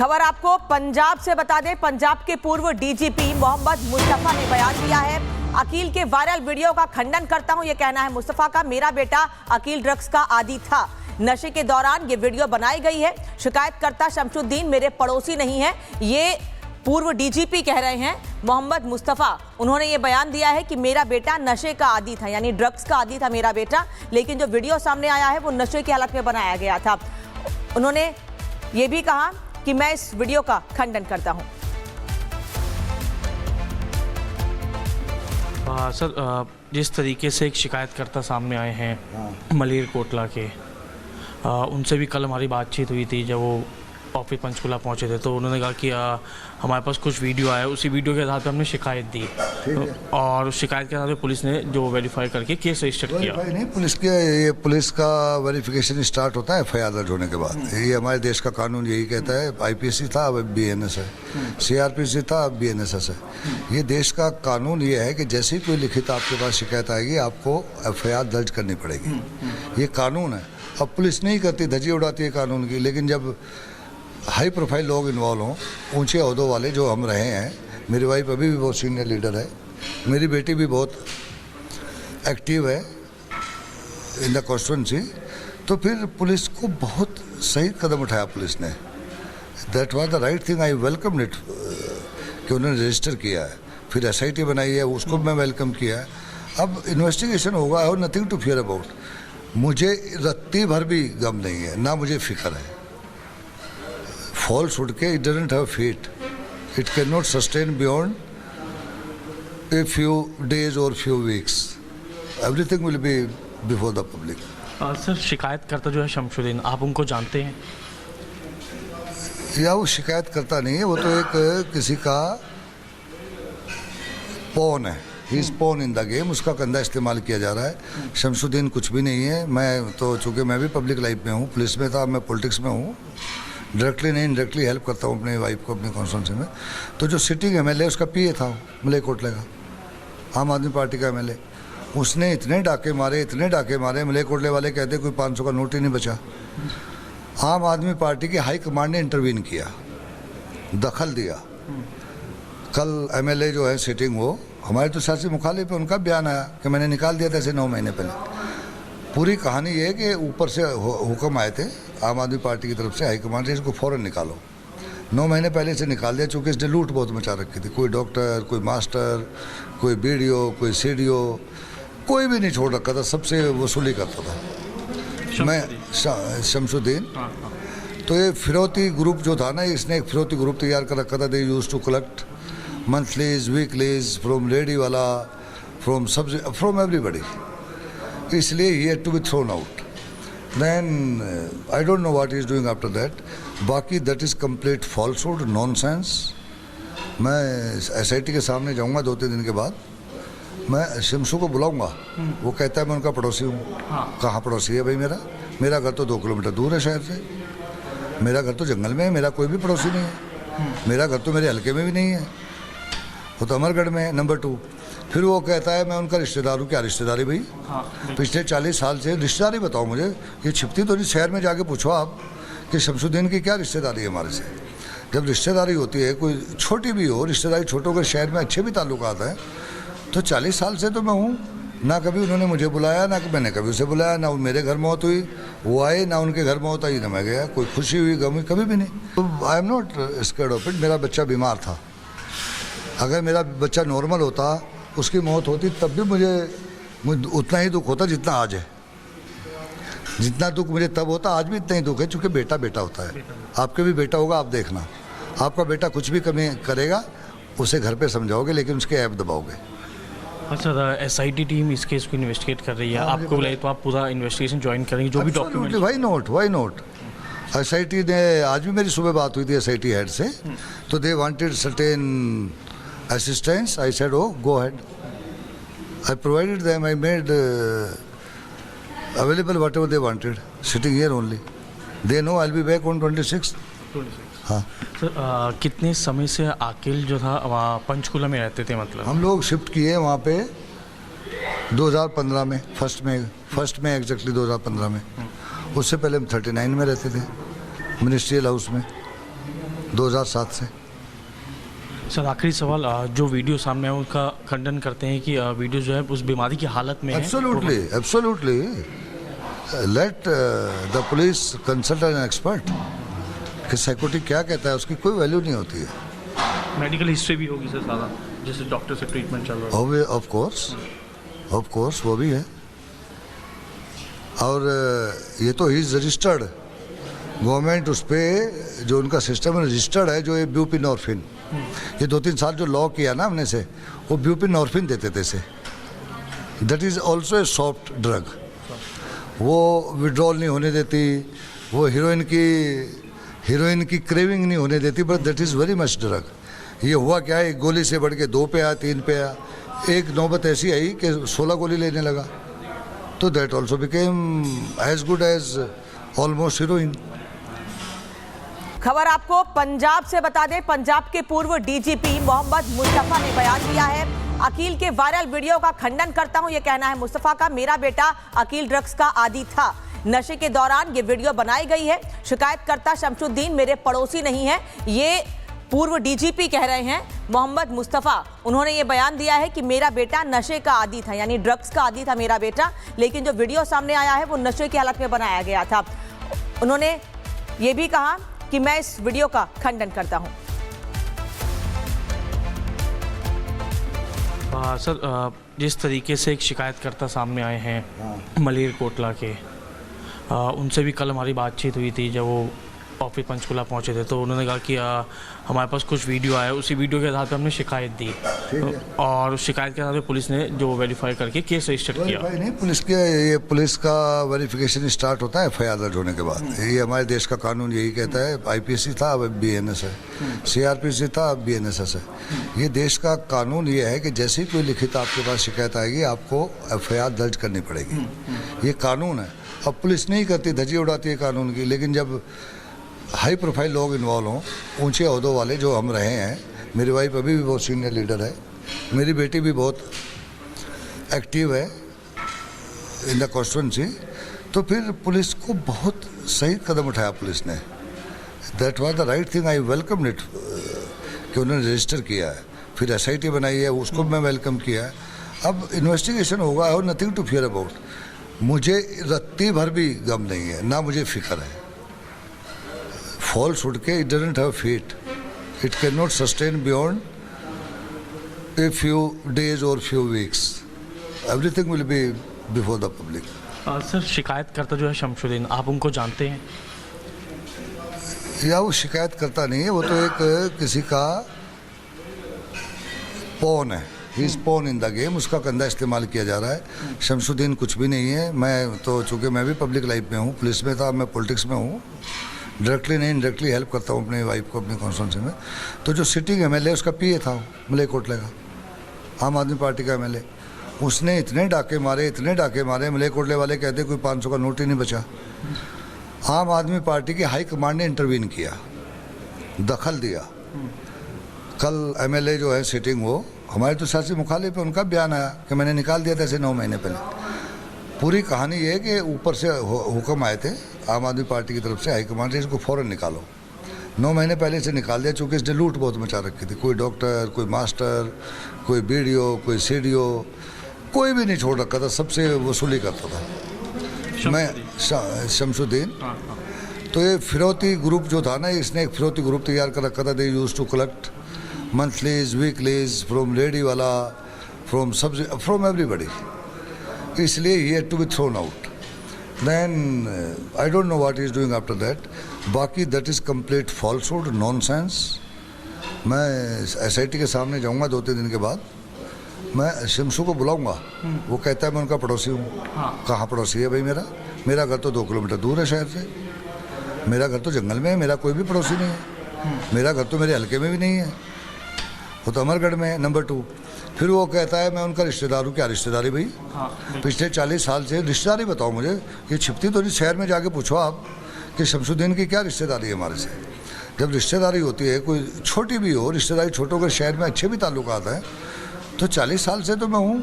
खबर आपको पंजाब से बता दें, पंजाब के पूर्व डीजीपी मोहम्मद मुस्तफा ने बयान दिया है। अकील के वायरल वीडियो का खंडन करता हूं, यह कहना है मुस्तफा का। मेरा बेटा अकील ड्रग्स का आदी था, नशे के दौरान ये वीडियो बनाई गई है। शिकायतकर्ता शमशुद्दीन मेरे पड़ोसी नहीं है, ये पूर्व डीजीपी कह रहे हैं मोहम्मद मुस्तफा। उन्होंने ये बयान दिया है कि मेरा बेटा नशे का आदी था, यानी ड्रग्स का आदी था मेरा बेटा, लेकिन जो वीडियो सामने आया है वो नशे की हालत में बनाया गया था। उन्होंने ये भी कहा कि मैं इस वीडियो का खंडन करता हूं। सर, जिस तरीके से एक शिकायतकर्ता सामने आए हैं मलेरकोटला के, उनसे भी कल हमारी बातचीत हुई थी जब वो ऑफिस पंचकुला पहुंचे थे, तो उन्होंने कहा कि हमारे पास कुछ वीडियो आया, उसी वीडियो के आधार पर हमने शिकायत दी और उस शिकायत के आधार पर पुलिस ने जो वेरीफाई करके केस रजिस्टर किया। नहीं, पुलिस का वेरिफिकेशन स्टार्ट होता है एफआईआर दर्ज होने के बाद। ये हमारे देश का कानून यही कहता है। आईपीसी था, अब बीएनएस है, सीआरपीसी था, अब बीएनएसएस है। ये देश का कानून ये है कि जैसे ही कोई लिखित आपके पास शिकायत आएगी आपको एफआईआर दर्ज करनी पड़ेगी। ये कानून है। अब पुलिस नहीं करती, धज्जी उड़ाती है कानून की, लेकिन जब हाई प्रोफाइल लोग इन्वॉल्व हों, ऊंचे अहदों वाले जो हम रहे हैं, मेरी वाइफ अभी भी बहुत सीनियर लीडर है, मेरी बेटी भी बहुत एक्टिव है इन द कॉन्स्टिट्यूंसी, तो फिर पुलिस को बहुत सही कदम उठाया पुलिस ने। That was the right thing, I welcome it कि उन्होंने रजिस्टर किया है, फिर एसआईटी बनाई है, उसको मैं वेलकम किया है। अब इन्वेस्टिगेशन होगा, और नथिंग टू फियर अबाउट। मुझे रत्ती भर भी गम नहीं है, ना मुझे फिक्र है। falsehood के it doesn't have fate, it cannot sustain beyond a few days or few weeks. Everything will be before the public. Sir, शिकायतकर्ता जो है शमशुद्दीन, आप उनको जानते हैं? या वो शिकायतकर्ता नहीं है, वो तो एक किसी का पॉन है। He is pawn in the game, उसका कंधा इस्तेमाल किया जा रहा है। शमशुद्दीन कुछ भी नहीं है। मैं तो चूँकि मैं भी पब्लिक लाइफ में हूँ, पुलिस में था, मैं पॉलिटिक्स में हूँ, डायरेक्टली नहीं इनडायरेक्टली हेल्प करता हूँ अपनी वाइफ को अपनी कॉन्स्टिट्यूंसी में। तो जो सिटिंग एमएलए उसका पीए था मलेरकोटले का, आम आदमी पार्टी का एमएलए, उसने इतने डाके मारे, मलेरकोटले वाले कहते कोई 500 का नोट ही नहीं बचा। आम आदमी पार्टी की हाई कमांड ने इंटरवीन किया, दखल दिया। कल एमएलए जो है सिटिंग, वो हमारे तो सियासी मुखालिफ पे उनका बयान आया कि मैंने निकाल दिया था ऐसे 9 महीने पहले। पूरी कहानी ये है कि ऊपर से हुक्म आए थे आम आदमी पार्टी की तरफ से, हाईकमांड से, इसको फ़ौरन निकालो। 9 महीने पहले से निकाल दिया, चूँकि इसने लूट बहुत मचा रखी थी। कोई डॉक्टर, कोई मास्टर, कोई बीडीओ, कोई सीडीओ, कोई भी नहीं छोड़ रखा था, सबसे वसूली करता था। मैं शमशुद्दीन। तो ये फिरौती ग्रुप जो था ना, इसने एक फिरौती ग्रुप तैयार कर रखा था। They used to collect monthlies, weeklies from रेडी वाला, फ्रॉम एवरीबडी। इसलिए ही had to be thrown out. Then I don't know what he is doing after that. बाकी that is complete falsehood, nonsense. मैं एसआईटी के सामने जाऊंगा 2-3 दिन के बाद, मैं शमशु को बुलाऊंगा। वो कहता है मैं उनका पड़ोसी हूँ। कहाँ पड़ोसी है भाई? मेरा घर तो 2 किलोमीटर दूर है शहर से, मेरा घर तो जंगल में है, मेरा कोई भी पड़ोसी नहीं है। मेरा घर तो मेरे हल्के में भी नहीं है, वो तो अमरगढ़ में है। नंबर 2, फिर वो कहता है मैं उनका रिश्तेदार हूँ। क्या रिश्तेदारी भाई? पिछले 40 साल से रिश्तेदारी बताओ मुझे, ये छिपती तो नहीं। शहर में जाके पूछो आप कि शमशुद्दीन की क्या रिश्तेदारी है हमारे से। जब रिश्तेदारी होती है, कोई छोटी भी हो, रिश्तेदारी छोटों के शहर में अच्छे भी ताल्लुकात हैं, तो 40 साल से तो मैं हूँ। ना कभी उन्होंने मुझे बुलाया, ना मैंने कभी उसे बुलाया, ना मेरे घर मौत हुई वो आए, ना उनके घर मौत आई, ना मैं गया। कोई खुशी हुई, गम हुई, कभी भी नहीं। तो I am not scared of it. मेरा बच्चा बीमार था, अगर मेरा बच्चा नॉर्मल होता, उसकी मौत होती, तब भी मुझे उतना ही दुख होता जितना आज है। जितना दुख मुझे तब होता, आज भी इतना ही दुख है, क्योंकि बेटा बेटा होता है। आपके भी बेटा होगा, आप देखना, आपका बेटा कुछ भी कमी करेगा, उसे घर पे समझाओगे, लेकिन उसके ऐप दबाओगे। अच्छा, एसआईटी टीम इस केस को इन्वेस्टिगेट कर रही है। आपको बुलाए तो आप पूरा इन्वेस्टिगेशन ज्वाइन करेंगे, जो भी डॉक्यूमेंट। Why not. एसआईटी ने, आज भी मेरी सुबह बात हुई थी एसआईटी हेड से, तो they wanted certain assistance. I said, oh, go ahead. I provided them. I made available whatever they wanted. Sitting here only. They know I'll be back on 26th. हाँ सर, कितने समय से अकील जो था वहाँ पंचकुला में रहते थे? मतलब हम लोग शिफ्ट किए वहाँ पे 2015 में, फर्स्ट में एग्जैक्टली 2015 में। उससे पहले हम 39 में रहते थे, मिनिस्ट्रियल हाउस में। 2007 से। सर आखिरी सवाल, जो वीडियो सामने है उनका खंडन करते हैं कि वीडियो जो है उस बीमारी की हालत में है। Absolutely absolutely let the police consult an expert कि साइकोटिक क्या कहता है, उसकी कोई वैल्यू नहीं होती है। मेडिकल हिस्ट्री भी होगी सर सारा, जैसे डॉक्टर से ट्रीटमेंट चल रहा है। ऑफ कोर्स वो भी है। और ये तो ही इज रजिस्टर्ड, गवर्नमेंट उस पर जो उनका सिस्टम रजिस्टर्ड है, जो ये ब्यूपिनॉर्फिन, ये 2-3 साल जो लॉ किया ना हमने से, वो ब्यूपिनॉर्फिन देते थे से। That is also a soft drug, वो विड्रॉल नहीं होने देती, वो हीरोइन की क्रेविंग नहीं होने देती, but that is very much drug. ये हुआ क्या है, एक गोली से बढ़ के 2 पे आया, 3 पे आया, एक नौबत ऐसी आई कि 16 गोली लेने लगा, तो that also became as good as almost heroin. खबर आपको पंजाब से बता दें, पंजाब के पूर्व डीजीपी मोहम्मद मुस्तफा ने बयान दिया है। अकील के वायरल वीडियो का खंडन करता हूं, यह कहना है मुस्तफा का। मेरा बेटा अकील ड्रग्स का आदी था, नशे के दौरान ये वीडियो बनाई गई है। शिकायतकर्ता शमशुद्दीन मेरे पड़ोसी नहीं है, ये पूर्व डीजीपी कह रहे हैं मोहम्मद मुस्तफा। उन्होंने ये बयान दिया है कि मेरा बेटा नशे का आदी था, यानी ड्रग्स का आदी था मेरा बेटा, लेकिन जो वीडियो सामने आया है वो नशे की हालत में बनाया गया था। उन्होंने ये भी कहा कि मैं इस वीडियो का खंडन करता हूं। सर जिस तरीके से एक शिकायतकर्ता सामने आए हैं मलेरकोटला के, उनसे भी कल हमारी बातचीत हुई थी जब वो ऑफिस पंचकुला पहुंचे थे, तो उन्होंने कहा कि हमारे पास कुछ वीडियो आया, उसी वीडियो के आधार पर हमने शिकायत दी और शिकायत के आधार पर पुलिस ने जो वेरीफाई करके केस रजिस्टर किया। नहीं, पुलिस का वेरिफिकेशन स्टार्ट होता है एफआईआर दर्ज होने के बाद। ये हमारे देश का कानून यही कहता है। आईपीसी था, अब बीएनएस है, सीआरपीसी था, अब बीएनएस है। ये देश का कानून ये है कि जैसे ही कोई लिखित आपके पास शिकायत आएगी, आपको एफआईआर दर्ज करनी पड़ेगी। ये कानून है। अब पुलिस नहीं करती, धज्जी उड़ाती है कानून की, लेकिन जब हाई प्रोफाइल लोग इन्वॉल्व हों, ऊंचे ओहदों वाले जो हम रहे हैं, मेरी वाइफ अभी भी बहुत सीनियर लीडर है, मेरी बेटी भी बहुत एक्टिव है इन द कॉन्स्टिट्यूंसी, तो फिर पुलिस को बहुत सही कदम उठाया पुलिस ने। That was the right thing, I welcome it कि उन्होंने रजिस्टर किया है, फिर एसआईटी बनाई है, उसको मैं वेलकम किया है। अब इन्वेस्टिगेशन होगा और नथिंग टू फियर अबाउट। मुझे रत्ती भर भी गम नहीं है, ना मुझे फिक्र है। falsehood के it doesn't have fate, it cannot sustain beyond a few days or few weeks, everything will be before the public। Sir शिकायतकर्ता जो है शमशुद्दीन, आप उनको जानते हैं? या वो शिकायत करता नहीं है, वो तो एक किसी का पॉन है, he is pawn in the game, उसका कंधा इस्तेमाल किया जा रहा है। शमशुद्दीन कुछ भी नहीं है। मैं तो चूँकि मैं भी पब्लिक लाइफ में हूँ, पुलिस में था, मैं पॉलिटिक्स में हूँ, डायरेक्टली नहीं इनडायरेक्टली हेल्प करता हूँ अपनी वाइफ को अपनी कॉन्स्टिट्यूंसी में। तो जो सिटिंग एमएलए उसका पीए था मलेरकोटला का, आम आदमी पार्टी का एमएलए, उसने इतने डाके मारे, मलेरकोटले वाले कहते कोई 500 का नोट ही नहीं बचा। आम आदमी पार्टी की हाई कमांड ने इंटरवीन किया, दखल दिया। कल एमएलए जो है सिटिंग, वो हमारे तो सियासी मुखालिफ पे उनका बयान आया कि मैंने निकाल दिया था ऐसे 9 महीने पहले। पूरी कहानी ये है कि ऊपर से हुक्म आए थे आम आदमी पार्टी की तरफ से, हाईकमांड से, इसको फ़ौरन निकालो। 9 महीने पहले से निकाल दिया, चूँकि इसने लूट बहुत मचा रखी थी। कोई डॉक्टर, कोई मास्टर, कोई बीडीओ, कोई सीडीओ, कोई भी नहीं छोड़ रखा था, सबसे वसूली करता था। मैं शमशुद्दीन, तो ये फिरौती ग्रुप जो था ना, इसने एक फिरौती ग्रुप तैयार कर रखा था। They used to collect monthlies, weeklies from रेडी वाला, फ्रॉम एवरीबडी, इसलिए ही had to be thrown out. Then I don't know what he is doing after that. बाकी that is complete falsehood, nonsense। मैं एसआईटी के सामने जाऊंगा 2-3 दिन के बाद, मैं शमशु को बुलाऊंगा। वो कहता है मैं उनका पड़ोसी हूँ। कहाँ पड़ोसी है भाई? मेरा घर तो 2 किलोमीटर दूर है शहर से, मेरा घर तो जंगल में है, मेरा कोई भी पड़ोसी नहीं है। मेरा घर तो मेरे हल्के में भी नहीं है, वो तो अमरगढ़ में है। नंबर 2, फिर वो कहता है मैं उनका रिश्तेदार हूँ। क्या रिश्तेदारी भाई? पिछले 40 साल से रिश्तेदारी बताओ मुझे, ये छिपती तो नहीं। शहर में जाके पूछो आप कि शमशुद्दीन की क्या रिश्तेदारी है हमारे से। जब रिश्तेदारी होती है, कोई छोटी भी हो रिश्तेदारी, छोटों के शहर में अच्छे भी ताल्लुकात हैं, तो 40 साल से तो मैं हूँ।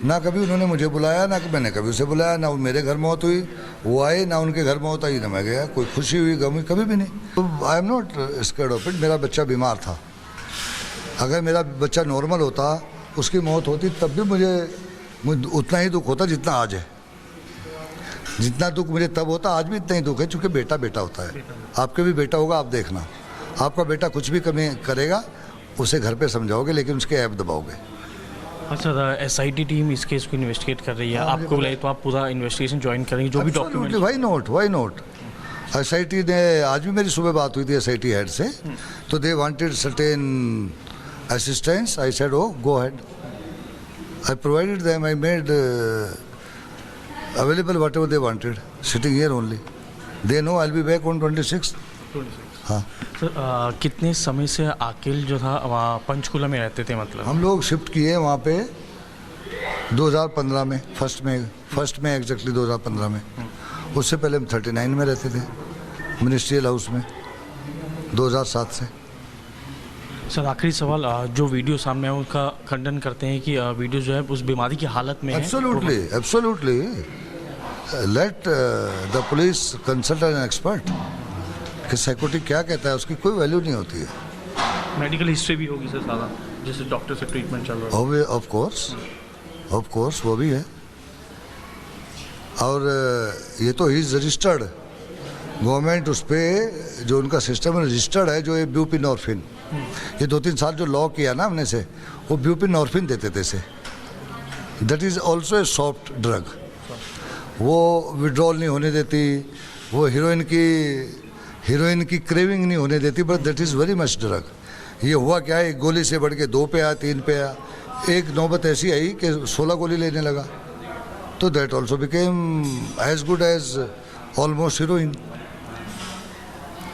ना कभी उन्होंने मुझे बुलाया, ना मैंने कभी उसे बुलाया, ना मेरे घर मौत हुई, वो आए, ना उनके घर मौत आई, ना मैं गया। कोई खुशी हुई, गम हुई, कभी भी नहीं। I am not scared of it. मेरा बच्चा बीमार था, अगर मेरा बच्चा नॉर्मल होता, उसकी मौत होती, तब भी मुझे उतना ही दुख होता जितना आज है। जितना दुख मुझे तब होता, आज भी इतना ही दुख है, क्योंकि बेटा बेटा होता है। आपके भी बेटा होगा, आप देखना, आपका बेटा कुछ भी कमी करेगा, उसे घर पे समझाओगे, लेकिन उसके ऐप दबाओगे। अच्छा, SIT टीम इस केस को इन्वेस्टिगेट कर रही है, आपको बुलाए तो आप पूरा इन्वेस्टिगेशन ज्वाइन करेंगे, जो भी डॉक्यूमेंट। Why not. SIT ने, आज भी मेरी सुबह बात हुई थी SIT हेड से, तो they wanted certain assistance. I said, oh go ahead. I provided them, I made available whatever they wanted, sitting here only. They know I'll be back on 26th. हाँ। सर, कितने समय से आकिल जो था वहाँ पंचकुला में रहते थे? मतलब हम लोग शिफ्ट किए वहाँ पे 2015 में, फर्स्ट में एग्जैक्टली 2015 में। उससे पहले हम 39 में रहते थे, मिनिस्ट्रियल हाउस में, 2007 से। सर, आखिरी सवाल, जो वीडियो सामने है उसका खंडन करते हैं कि वीडियो जो है उस बीमारी की हालत में है। Absolutely let the police consult an expert कि साइकोटिक क्या कहता है, उसकी कोई वैल्यू नहीं होती है। मेडिकल हिस्ट्री भी होगी सर सारा, जैसे डॉक्टर से ट्रीटमेंट चल रहा है। ऑफ कोर्स वो भी है। और ये तो ही इज रजिस्टर्ड, गवर्नमेंट उस पर जो उनका सिस्टम रजिस्टर्ड है, जो ये ब्यूपिनॉर्फिन, ये 2-3 साल जो लॉ किया ना हमने से, वो ब्यूपिनॉर्फिन देते थे से। That is also a soft drug. वो विड्रॉल नहीं होने देती, वो हीरोइन की क्रेविंग नहीं होने देती, but that is very much drug. ये हुआ क्या है, एक गोली से बढ़ के 2 पे आया, 3 पे आया, एक नौबत ऐसी आई कि 16 गोली लेने लगा, तो that also became as good as almost heroine.